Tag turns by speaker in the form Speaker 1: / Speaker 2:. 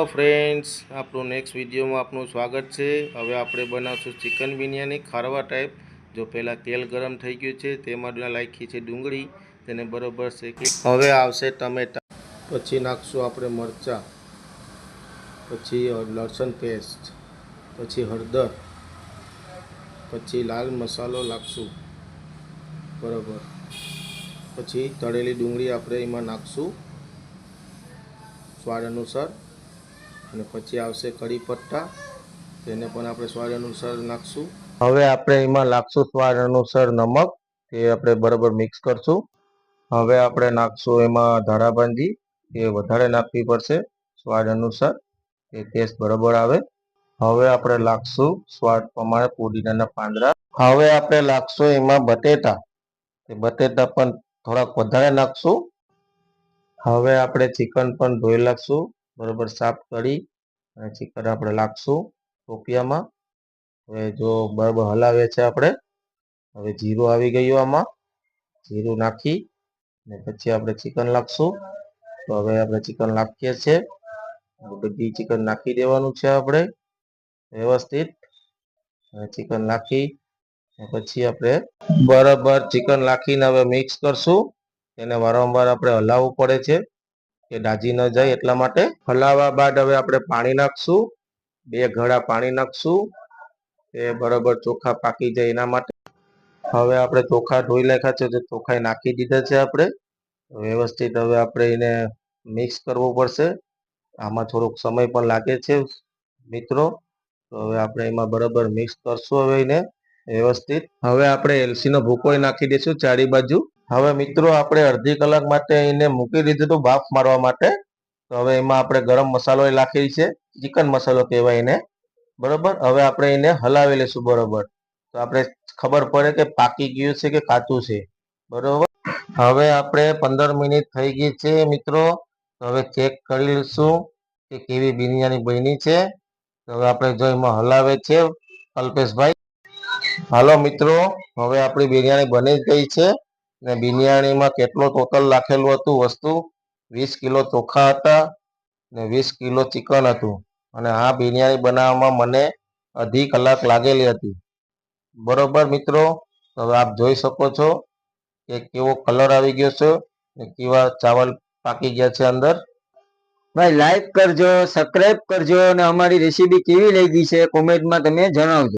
Speaker 1: Hello friends, આપણું next વિડીયોમાં આપનું સ્વાગત છે। હવે આપણે બનાવશું ચિકન બિરયાની ખારવા ટાઈપ। જો પહેલાં તેલ ગરમ થઈ ગયું છે, તેમાં નાખી છે ડુંગળી, તેને બરોબર શેકી। હવે આવશે ટમેટા, પછી નાખશું આપણે મરચાં, પછી લસણ પેસ્ટ, પછી હળદર, પછી લાલ મસાલો નાખશું બરોબર, પછી તળેલી ડુંગળી આપણે એમાં નાખશું સ્વાદ અનુસાર, અને પછી આવશે કઢી પત્તા, તેને પણ આપણે સ્વાદ અનુસાર નાખશું। હવે આપણે એમાં નાખશું સ્વાદ અનુસાર નમક, તે આપણે બરાબર મિક્સ કરશું। હવે આપણે નાખશું એમાં ધાણાભાજી, એ વધારે નાખવી પડશે સ્વાદ અનુસાર, એ ટેસ્ટ બરાબર આવે। હવે આપણે નાખશું સ્વાદ પ્રમાણે પુદીનાના પાંદડા। હવે આપણે નાખશું એમાં બટેટા, એ બટેટા પણ થોડાક વધારે નાખશું। હવે આપણે ચિકન પણ ધોઈ નાખશું બરાબર સાફ કરી, અને ચિકન આપણે નાખશું ટોપિયામાં। હવે જો બરાબર હલાવે છે આપણે। હવે જીરું આવી ગયું, આમાં જીરું નાખી ને પછી આપણે ચિકન નાખશું। તો હવે આપણે ચિકન નાખીએ છીએ, બધી ચિકન નાખી દેવાનું છે આપણે વ્યવસ્થિત। ચિકન નાખી પછી આપણે બરાબર ચિકન નાખીને હવે મિક્સ કરશું। એને વારંવાર આપણે હલાવવું પડે છે કે દાજી ન જાય, એટલા માટે। હલાવવા બાદ હવે આપણે પાણી નાખશું, 2 ઘડા પાણી નાખશું, એ બરાબર ચોખા પાકી જાય એના માટે। હવે આપણે ચોખા ધોઈ નાખ્યા છે, તો ચોખા નાખી દીધા છે આપણે વ્યવસ્થિત। હવે આપણે એને મિક્સ કરવું પડશે, આમાં થોડોક સમય પણ લાગે છે મિત્રો। તો હવે આપણે એમાં બરાબર મિક્સ કરશું હવે એને વ્યવસ્થિત। હવે આપણે એલચીનો ભૂકો નાખી દઈશું ચારે બાજુ। હવે મિત્રો આપણે અડધી કલાક માટે એને મૂકી દીધું હતું બાફ મારવા માટે। તો હવે એમાં આપણે ગરમ મસાલો નાખી છે, ચિકન મસાલો કહેવાય એને બરોબર। હવે આપણે એને હલાવી લઈશું બરોબર, તો આપણે ખબર પડે કે પાકી ગયું છે કે કાચું છે બરોબર। હવે આપણે 15 મિનિટ થઈ ગઈ છે મિત્રો। તો હવે ચેક કરી લઈશું કે કેવી બિરયાની બની છે। તો હવે આપણે જો એમાં હલાવે છે અલ્પેશભાઈ, હાલો મિત્રો, હવે આપણી બિરયાની બની ગઈ છે। ને બિરયાનીમાં કેટલો ટોટલ નાખેલું હતું વસ્તુ, 20 કિલો ચોખા હતા ને 20 કિલો ચિકન હતું, અને આ બિરયાની બનાવવામાં મને અડધી કલાક લાગેલી હતી બરોબર મિત્રો। હવે આપ જોઈ શકો છો કે કેવો કલર આવી ગયો છે ને કેવા ચાવલ પાકી ગયા છે અંદર।
Speaker 2: ભાઈ લાઈક કરજો, સબસ્ક્રાઇબ કરજો, અને અમારી રેસીપી કેવી લાગી છે કોમેન્ટમાં તમે જણાવજો।